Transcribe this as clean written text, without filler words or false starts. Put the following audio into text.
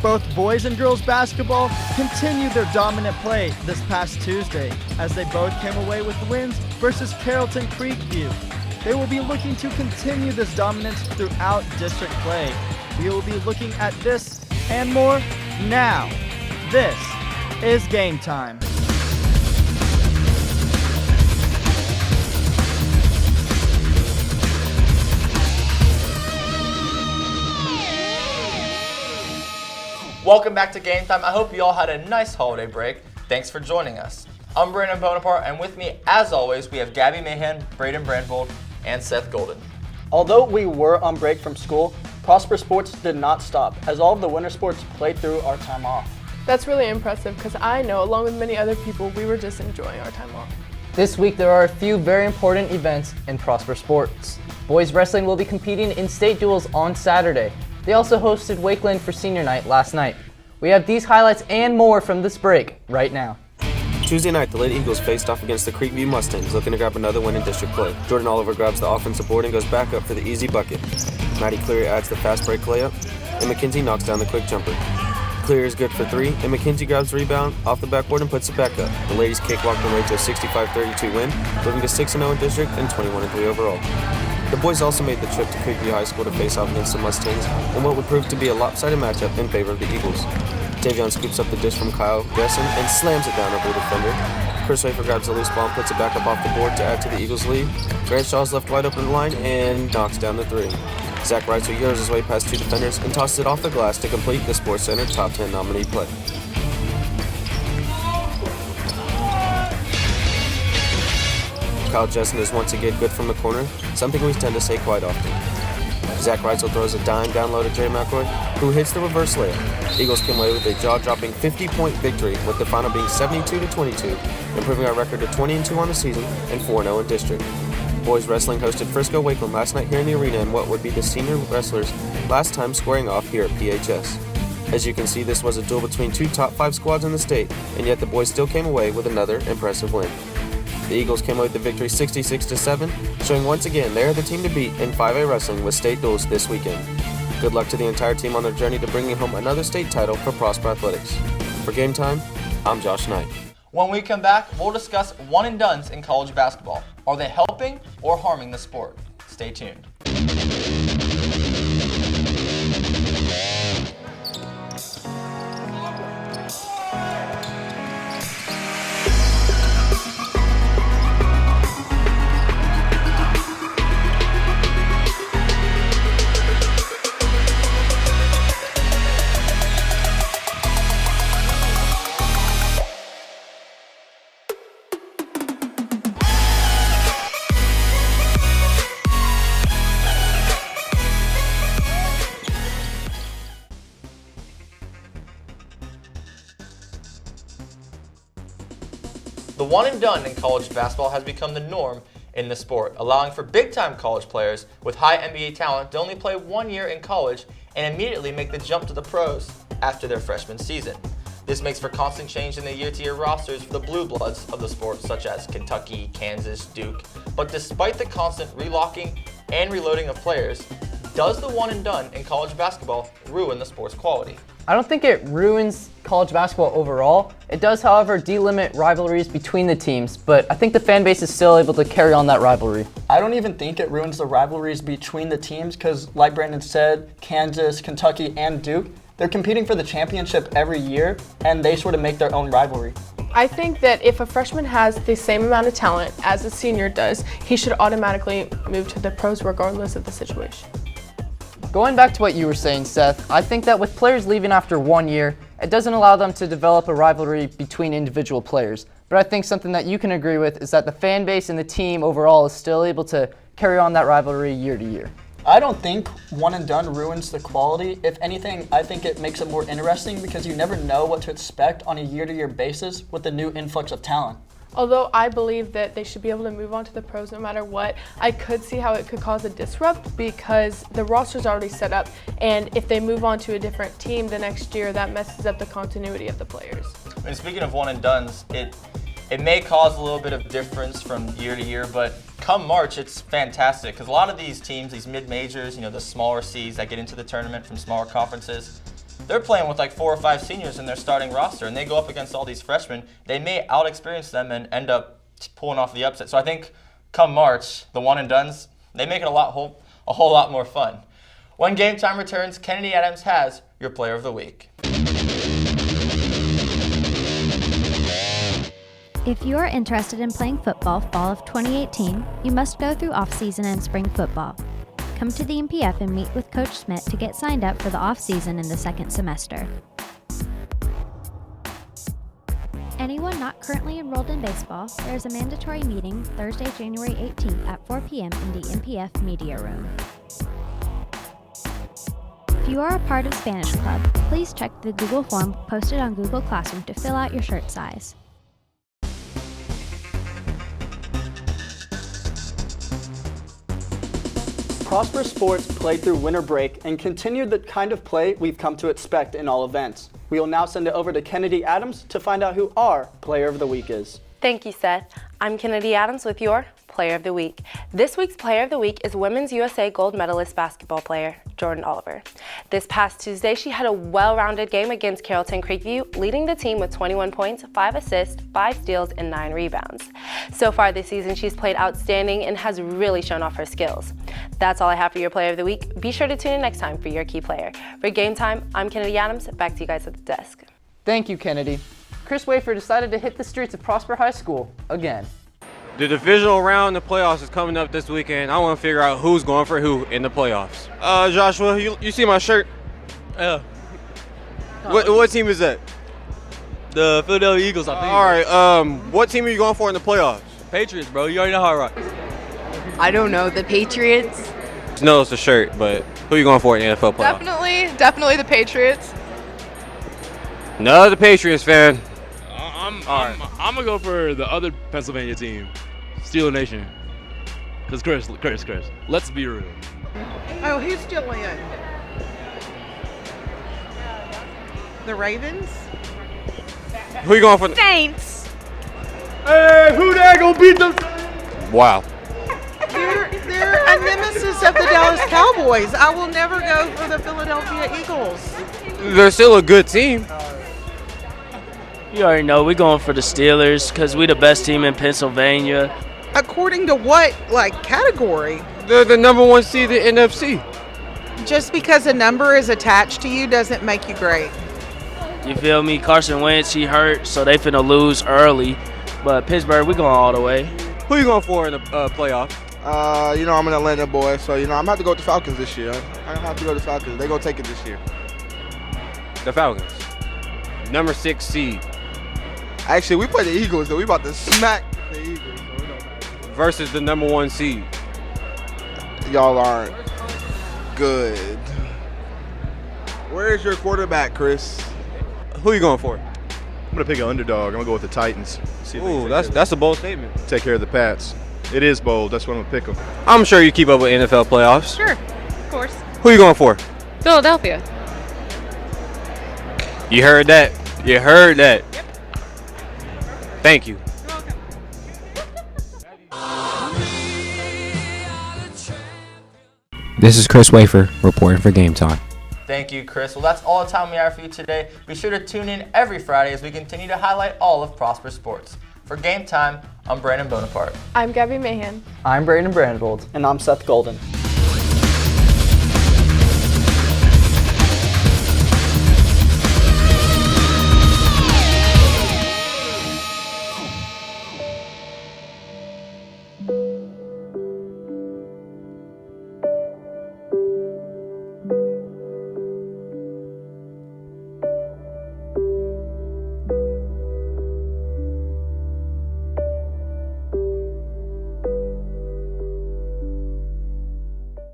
Both boys and girls basketball continued their dominant play this past Tuesday as they both came away with wins versus Carrollton Creekview. They will be looking to continue this dominance throughout district play. We will be looking at this and more now. This is Game Time. Welcome back to Game Time. I hope you all had a nice holiday break. Thanks for joining us. I'm Brandon Bonaparte, and with me, as always, we have Gabby Mahan, Braden Brandvold, and Seth Golden. Although we were on break from school, Prosper Sports did not stop, as all of the winter sports played through our time off. That's really impressive because I know, along with many other people, we were just enjoying our time off. This week there are a few very important events in Prosper Sports. Boys wrestling will be competing in state duels on Saturday. They also hosted Wakeland for senior night last night. We have these highlights and more from this break right now. Tuesday night, the Lady Eagles faced off against the Creekview Mustangs, looking to grab another win in district play. Jordan Oliver grabs the offensive board and goes back up for the easy bucket. Maddie Cleary adds the fast break layup, and McKenzie knocks down the quick jumper. Cleary is good for three, and McKenzie grabs the rebound off the backboard and puts it back up. The ladies cakewalk their way to a 65-32 win, moving to 6-0 in district and 21-3 overall. The boys also made the trip to Creekview High School to face off against the Mustangs in what would prove to be a lopsided matchup in favor of the Eagles. Tavion scoops up the dish from Kyle Gesson and slams it down over the defender. Chris Wafer grabs the loose ball and puts it back up off the board to add to the Eagles' lead. Grant Shaw is left wide open in the line and knocks down the three. Zach Reitzel yours his way past two defenders and tosses it off the glass to complete the Sports Center Top 10 nominee play. Kyle Jessen is once again good from the corner, something we tend to say quite often. Zach Reitzel throws a dime down low to Jay McLeod, who hits the reverse layup. Eagles came away with a jaw-dropping 50-point victory, with the final being 72-22, improving our record to 20-2 on the season and 4-0 in district. Boys wrestling hosted Frisco Wakeland last night here in the arena in what would be the senior wrestlers' last time squaring off here at PHS. As you can see, this was a duel between two top 5 squads in the state, and yet the boys still came away with another impressive win. The Eagles came away with the victory 66-7, showing once again they are the team to beat in 5A wrestling with state duels this weekend. Good luck to the entire team on their journey to bringing home another state title for Prosper Athletics. For Game Time, I'm Josh Knight. When we come back, we'll discuss one and dones in college basketball. Are they helping or harming the sport? Stay tuned. The one and done in college basketball has become the norm in the sport, allowing for big-time college players with high NBA talent to only play 1 year in college and immediately make the jump to the pros after their freshman season. This makes for constant change in the year-to-year rosters for the blue bloods of the sport, such as Kentucky, Kansas, Duke. But despite the constant relocking and reloading of players, does the one and done in college basketball ruin the sport's quality? I don't think it ruins college basketball overall. It does, however, delimit rivalries between the teams, but I think the fan base is still able to carry on that rivalry. I don't even think it ruins the rivalries between the teams because, like Brandon said, Kansas, Kentucky, and Duke, they're competing for the championship every year, and they sort of make their own rivalry. I think that if a freshman has the same amount of talent as a senior does, he should automatically move to the pros regardless of the situation. Going back to what you were saying, Seth, I think that with players leaving after 1 year, it doesn't allow them to develop a rivalry between individual players. But I think something that you can agree with is that the fan base and the team overall is still able to carry on that rivalry year to year. I don't think one and done ruins the quality. If anything, I think it makes it more interesting because you never know what to expect on a year-to-year basis with the new influx of talent. Although I believe that they should be able to move on to the pros no matter what, I could see how it could cause a disrupt because the roster's already set up, and if they move on to a different team the next year, that messes up the continuity of the players. And speaking of one and dones, it may cause a little bit of difference from year to year, but come March, it's fantastic because a lot of these teams, these mid-majors, the smaller seeds that get into the tournament from smaller conferences, they're playing with like 4 or 5 seniors in their starting roster, and they go up against all these freshmen. They may out-experience them and end up pulling off the upset. So I think come March, the one and dones, they make it a whole lot more fun. When Game Time returns, Kennedy Adams has your Player of the Week. If you are interested in playing football fall of 2018, you must go through off-season and spring football. Come to the MPF and meet with Coach Smith to get signed up for the off-season in the second semester. Anyone not currently enrolled in baseball, there is a mandatory meeting Thursday, January 18th at 4 p.m. in the MPF Media Room. If you are a part of Spanish Club, please check the Google form posted on Google Classroom to fill out your shirt size. Prosper Sports played through winter break and continued the kind of play we've come to expect in all events. We will now send it over to Kennedy Adams to find out who our Player of the Week is. Thank you, Seth. I'm Kennedy Adams with your Player of the Week. This week's Player of the Week is Women's USA gold medalist basketball player Jordan Oliver. This past Tuesday, she had a well-rounded game against Carrollton Creekview, leading the team with 21 points, 5 assists, 5 steals, and 9 rebounds. So far this season, she's played outstanding and has really shown off her skills. That's all I have for your Player of the Week. Be sure to tune in next time for your key player. For Game Time, I'm Kennedy Adams. Back to you guys at the desk. Thank you, Kennedy. Chris Wafer decided to hit the streets of Prosper High School again. The divisional round of the playoffs is coming up this weekend. I want to figure out who's going for who in the playoffs. Joshua, you see my shirt? Yeah. What team is that? The Philadelphia Eagles, I think. All right. What team are you going for in the playoffs? Patriots, bro. You already know how I rock. I don't know. The Patriots? No, it's a shirt, but who are you going for in the NFL playoffs? Definitely the Patriots. No, the Patriots fan. I'm going to go for the other Pennsylvania team, Steeler Nation. Because Chris, let's be real. Oh, who's still in? The Ravens? Who are you going for? Saints. Hey, who there going to beat them? Wow. They're a nemesis of the Dallas Cowboys. I will never go for the Philadelphia Eagles. They're still a good team. You already know we're going for the Steelers because we're the best team in Pennsylvania. According to what, category? They're the number 1 seed in the NFC. Just because a number is attached to you doesn't make you great. You feel me? Carson Wentz, he hurt, so they finna lose early. But Pittsburgh, we're going all the way. Who you going for in the playoff? I'm an Atlanta boy, so, I'm going to have to go with the Falcons this year. I have to go with the Falcons. They're going to take it this year. The Falcons. Number 6 seed. Actually, we play the Eagles, so we about to smack the Eagles. So versus the number 1 seed. Y'all aren't good. Where's your quarterback, Chris? Who you going for? I'm going to pick an underdog. I'm going to go with the Titans. Ooh, that's a bold statement. Take care of the Pats. It is bold. That's what I'm going to pick them. I'm sure you keep up with NFL playoffs. Sure, of course. Who you going for? Philadelphia. You heard that. You heard that. Yep. Thank you. You're welcome. This is Chris Wafer reporting for Game Time. Thank you, Chris. Well, that's all the time we have for you today. Be sure to tune in every Friday as we continue to highlight all of Prosper Sports. For Game Time, I'm Brandon Bonaparte. I'm Gabby Mahan. I'm Brayden Brandvold. And I'm Seth Golden.